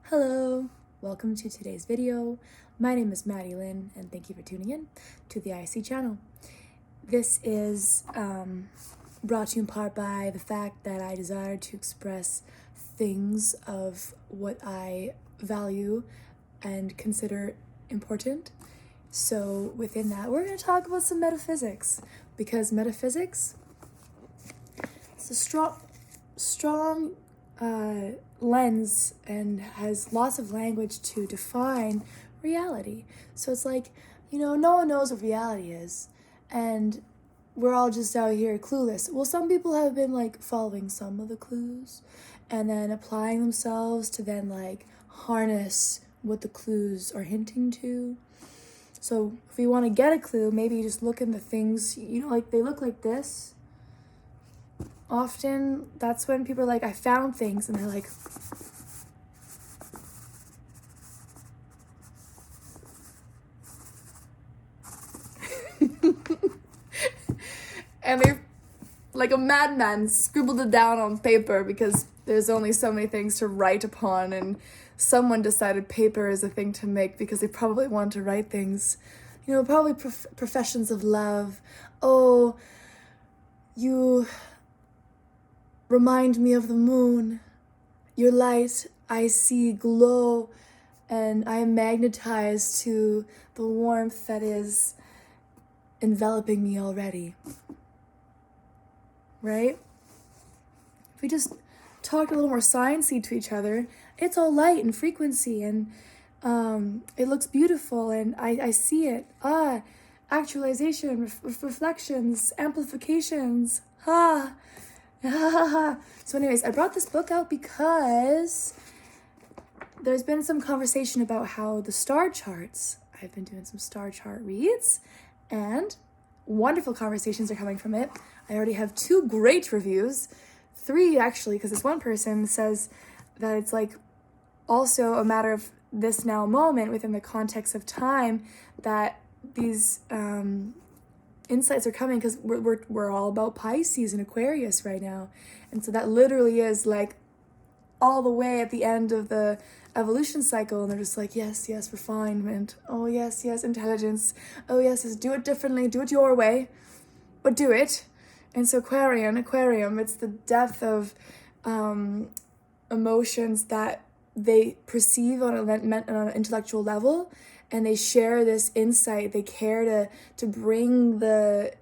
Hello, welcome to today's video. My name is Maddie Lynn and thank you for tuning in to the EyeSea Channel. This is brought to you in part by the fact that I desire to express things of what I value and consider important. So within that, we're going to talk about some metaphysics, because metaphysics is a strong lens and has lots of language to define reality. So it's like, no one knows what reality is, and we're all just out here clueless. Well, some people have been like following some of the clues and then applying themselves to then like harness what the clues are hinting to. So if you want to get a clue, maybe you just look in the things, like they look like this. Often that's when people are like, I found things, and they're like, and they, like a madman, scribbled it down on paper because there's only so many things to write upon, and someone decided paper is a thing to make because they probably want to write things, probably professions of love. Oh, you remind me of the moon. Your light I see glow, and I am magnetized to the warmth that is enveloping me already. Right? If we just talk a little more sciencey to each other, it's all light and frequency, and it looks beautiful, and I see it. Actualization, reflections, amplifications. So anyways, I brought this book out because there's been some conversation about how the star charts, I've been doing some star chart reads, and wonderful conversations are coming from it. I already have 2 great reviews, 3 actually, because this one person says that it's like also a matter of this now moment within the context of time that these insights are coming, because we're all about Pisces and Aquarius right now, and so that literally is like all the way at the end of the evolution cycle, and they're just like, yes, refinement, oh yes, intelligence, oh yes, do it differently, do it your way, but do it. And so aquarium, it's the depth of emotions that they perceive on an intellectual level, and they share this insight. They care to bring the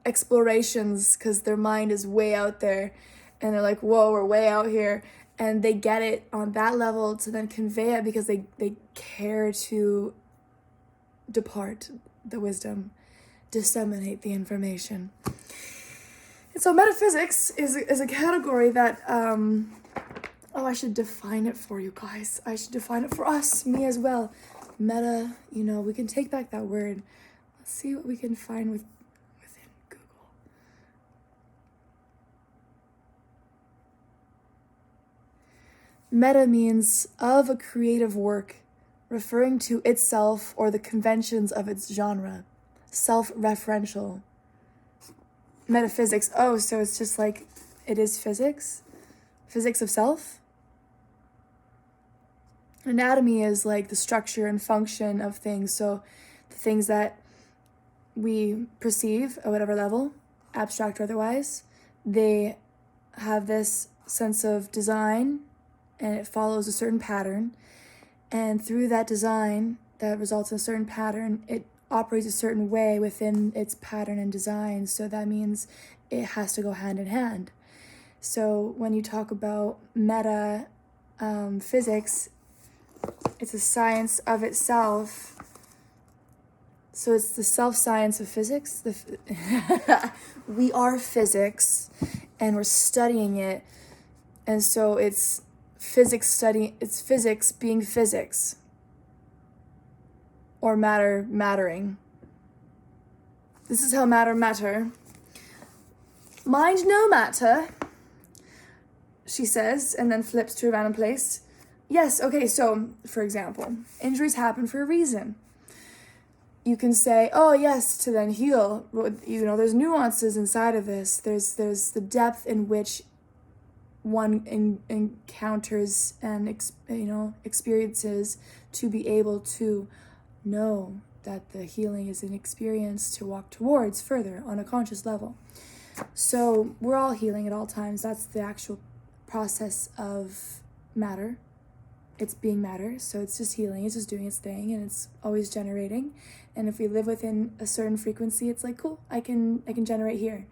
explorations because their mind is way out there, and they're like, whoa, we're way out here, and they get it on that level to then convey it because they care to depart the wisdom, disseminate the information. And so metaphysics is a category that I should define it for you guys. I should define it for us, me as well. Meta, we can take back that word. Let's see what we can find within Google. Meta means of a creative work, referring to itself or the conventions of its genre. Self-referential. Metaphysics, so it's just like, it is physics? Physics of self? Anatomy is like the structure and function of things, so the things that we perceive at whatever level, abstract or otherwise, they have this sense of design, and it follows a certain pattern, and through that design that results in a certain pattern, it operates a certain way within its pattern and design, so that means it has to go hand in hand. So when you talk about meta physics, it's a science of itself. So it's the self-science of physics. We are physics, and we're studying it. And so it's it's physics being physics. Or mattering. This is how matter. Mind no matter, she says, and then flips to a random place. Yes, okay, so, for example, injuries happen for a reason. You can say, oh yes, to then heal. There's nuances inside of this. There's the depth in which one encounters and experiences to be able to know that the healing is an experience to walk towards further on a conscious level. So we're all healing at all times. That's the actual process of matter. It's being matter, so it's just healing, it's just doing its thing, and it's always generating. And if we live within a certain frequency, it's like, cool, I can generate here.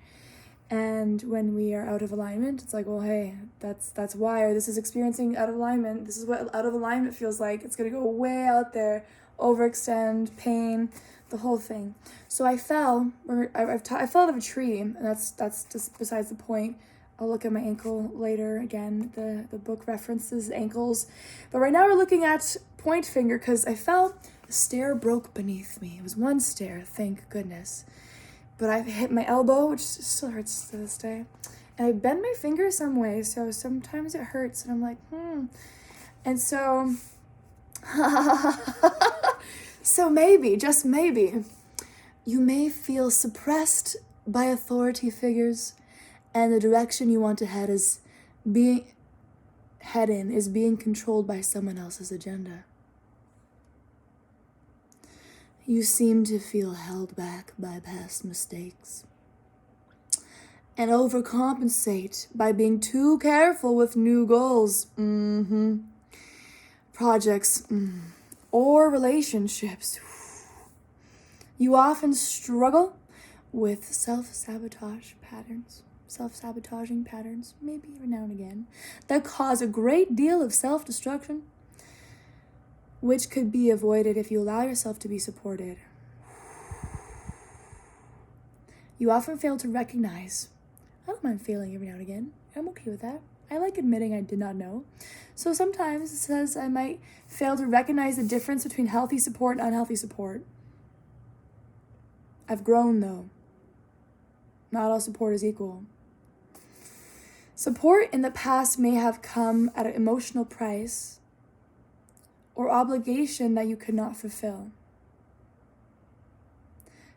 And when we are out of alignment, it's like, well, hey, that's why, or this is experiencing out of alignment. This is what out of alignment feels like. It's gonna go way out there, overextend, pain, the whole thing. So I fell. I fell out of a tree, and that's just besides the point. I'll look at my ankle later. Again, the book references ankles, but right now we're looking at point finger because I fell. A stair broke beneath me. It was one stair, thank goodness. But I hit my elbow, which still hurts to this day. And I bend my finger some way, so sometimes it hurts. And I'm like, And so, so maybe, just maybe, you may feel suppressed by authority figures, and the direction you want to head is being controlled by someone else's agenda. You seem to feel held back by past mistakes and overcompensate by being too careful with new goals, projects, or relationships. You often struggle with self-sabotaging patterns, maybe every now and again, that cause a great deal of self-destruction, which could be avoided if you allow yourself to be supported. You often fail to recognize, I don't mind failing every now and again. I'm okay with that. I like admitting I did not know. So sometimes it says I might fail to recognize the difference between healthy support and unhealthy support. I've grown though. Not all support is equal. Support in the past may have come at an emotional price or obligation that you could not fulfill.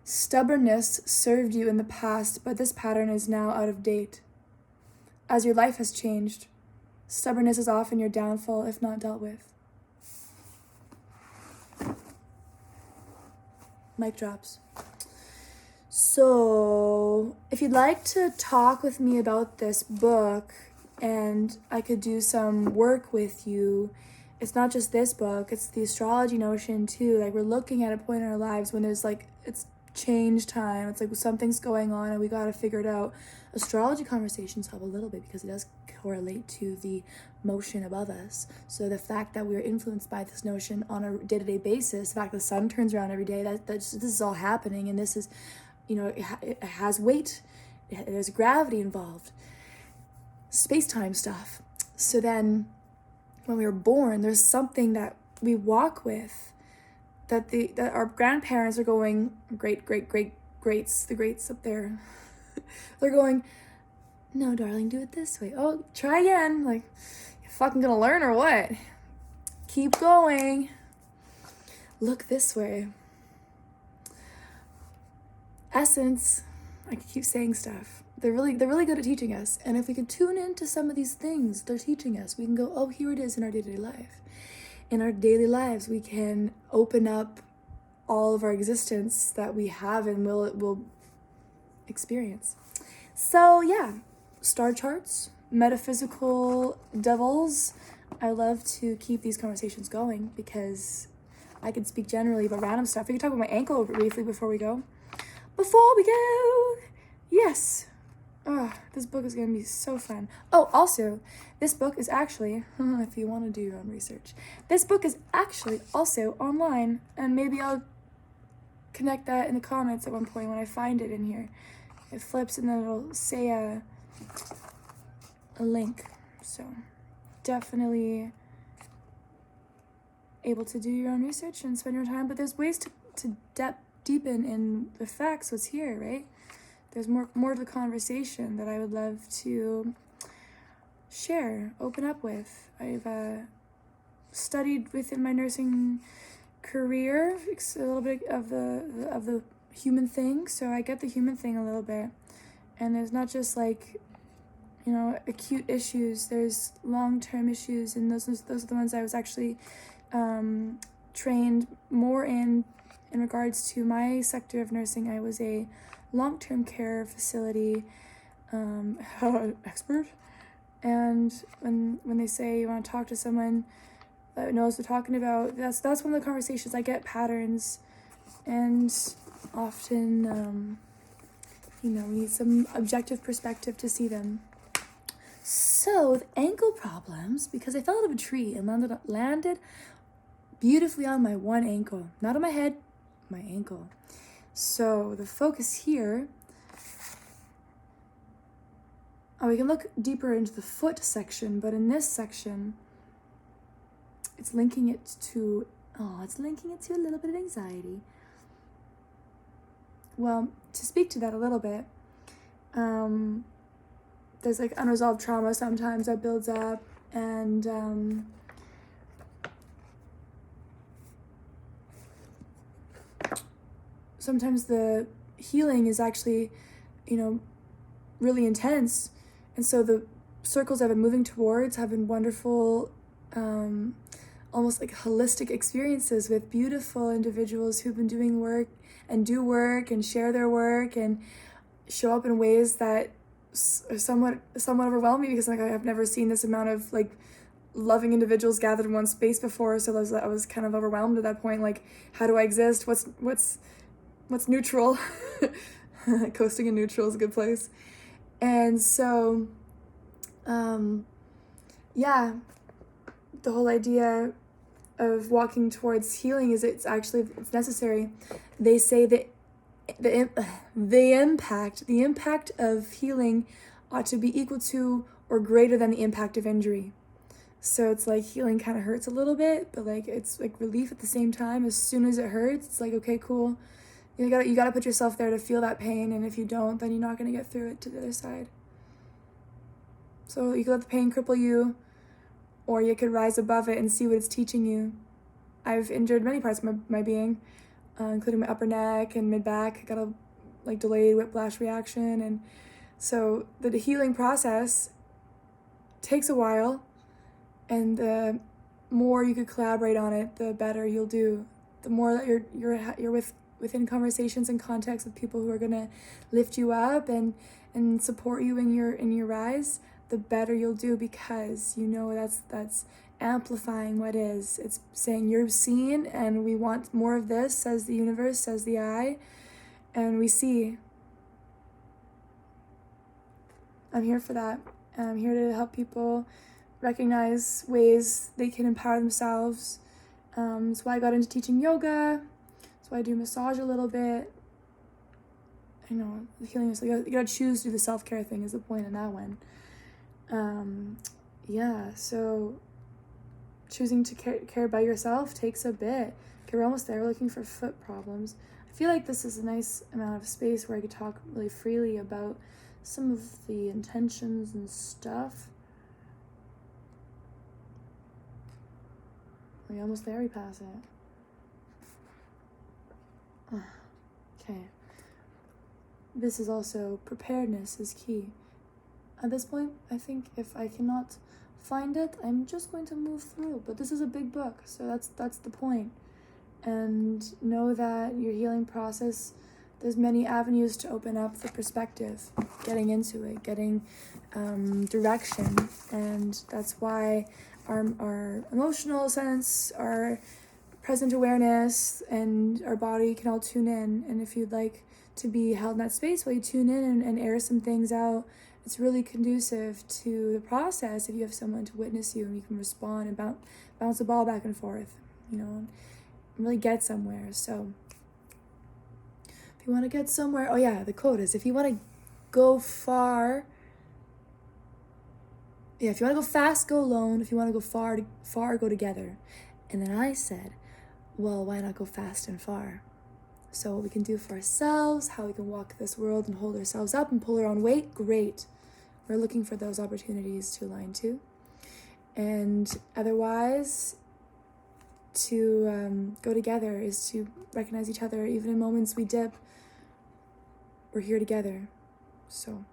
Stubbornness served you in the past, but this pattern is now out of date. As your life has changed, stubbornness is often your downfall if not dealt with. Mic drops. So, if you'd like to talk with me about this book and I could do some work with you, it's not just this book, it's the astrology notion too. Like, we're looking at a point in our lives when there's like, it's change time. It's like something's going on and we got to figure it out. Astrology conversations help a little bit because it does correlate to the motion above us. So the fact that we're influenced by this notion on a day-to-day basis, the fact that the sun turns around every day, this is all happening, and this is, it has weight. There's gravity involved. Space-time stuff. So then when we were born, there's something that we walk with that our grandparents are going, greats, the greats up there. They're going, no, darling, do it this way. Oh, try again. Like, you fucking gonna learn or what? Keep going. Look this way. Essence, I could keep saying stuff. They're really good at teaching us. And if we can tune into some of these things they're teaching us, we can go, oh, here it is in our day-to-day life. In our daily lives, we can open up all of our existence that we have and will experience. So yeah, star charts, metaphysical devils. I love to keep these conversations going because I can speak generally about random stuff. We can talk about my ankle briefly before we go. Yes. Oh, this book is going to be so fun. Oh, also, this book is actually, if you want to do your own research, this book is actually also online, and maybe I'll connect that in the comments at one point when I find it in here. It flips and then it'll say a link. So definitely able to do your own research and spend your time, but there's ways to deepen in the facts, what's here, right? There's more to the conversation that I would love to share, open up with. I've studied within my nursing career a little bit of the human thing, so I get the human thing a little bit. And there's not just like acute issues. There's long-term issues, and those are the ones I was actually trained more in regards to my sector of nursing. I was a long-term care facility expert, and when they say you want to talk to someone that knows what they're talking about, that's one of the conversations. I get patterns, and often we need some objective perspective to see them. So with ankle problems, because I fell out of a tree and landed beautifully on my one ankle, not on my head, my ankle. So the focus here, we can look deeper into the foot section, but in this section, it's linking it to a little bit of anxiety. Well, to speak to that a little bit, there's like unresolved trauma sometimes that builds up, and sometimes the healing is actually, really intense. And so the circles I've been moving towards have been wonderful, almost like holistic experiences with beautiful individuals who've been doing work and do work and share their work and show up in ways that are somewhat overwhelm me, because I've never seen this amount of loving individuals gathered in one space before. So I was kind of overwhelmed at that point. Like, how do I exist? What's neutral? Coasting in neutral is a good place. And so, the whole idea of walking towards healing is it's necessary. They say that the impact of healing ought to be equal to or greater than the impact of injury. So it's like healing kind of hurts a little bit, but it's like relief at the same time. As soon as it hurts, it's like, okay, cool. You gotta put yourself there to feel that pain, and if you don't, then you're not gonna get through it to the other side. So you could let the pain cripple you, or you could rise above it and see what it's teaching you. I've injured many parts of my being, including my upper neck and mid-back. I got a delayed whiplash reaction, and so the healing process takes a while, and the more you could collaborate on it, the better you'll do. The more that you're within conversations and context with people who are gonna lift you up and support you in your rise, the better you'll do, because that's amplifying what is. It's saying you're seen, and we want more of this, says the universe, says the eye, and we see. I'm here for that. I'm here to help people recognize ways they can empower themselves. That's why I got into teaching yoga. That's why I do massage a little bit. The healing is you gotta choose to do the self-care thing is the point in that one. So choosing to care about yourself takes a bit. Okay, we're almost there. We're looking for foot problems. I feel like this is a nice amount of space where I could talk really freely about some of the intentions and stuff. Are we almost there? We pass it. Okay. This is also preparedness is key. At this point, I think if I cannot find it, I'm just going to move through. But this is a big book, so that's the point. And know that your healing process, there's many avenues to open up the perspective, getting into it, getting direction. And that's why our emotional sense, our present awareness, and our body can all tune in. And if you'd like to be held in that space while you tune in and air some things out, it's really conducive to the process if you have someone to witness you and you can respond and bounce the ball back and forth, and really get somewhere. So if you want to get somewhere, the quote is, if you want to go far, if you want to go fast, go alone. If you want to go far, go together. And then I said, well, why not go fast and far? So what we can do for ourselves, how we can walk this world and hold ourselves up and pull our own weight, great. We're looking for those opportunities to align to. And otherwise, to go together is to recognize each other. Even in moments we dip, we're here together. So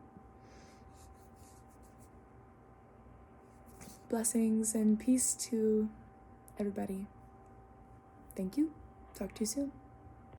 blessings and peace to everybody. Thank you. Talk to you soon.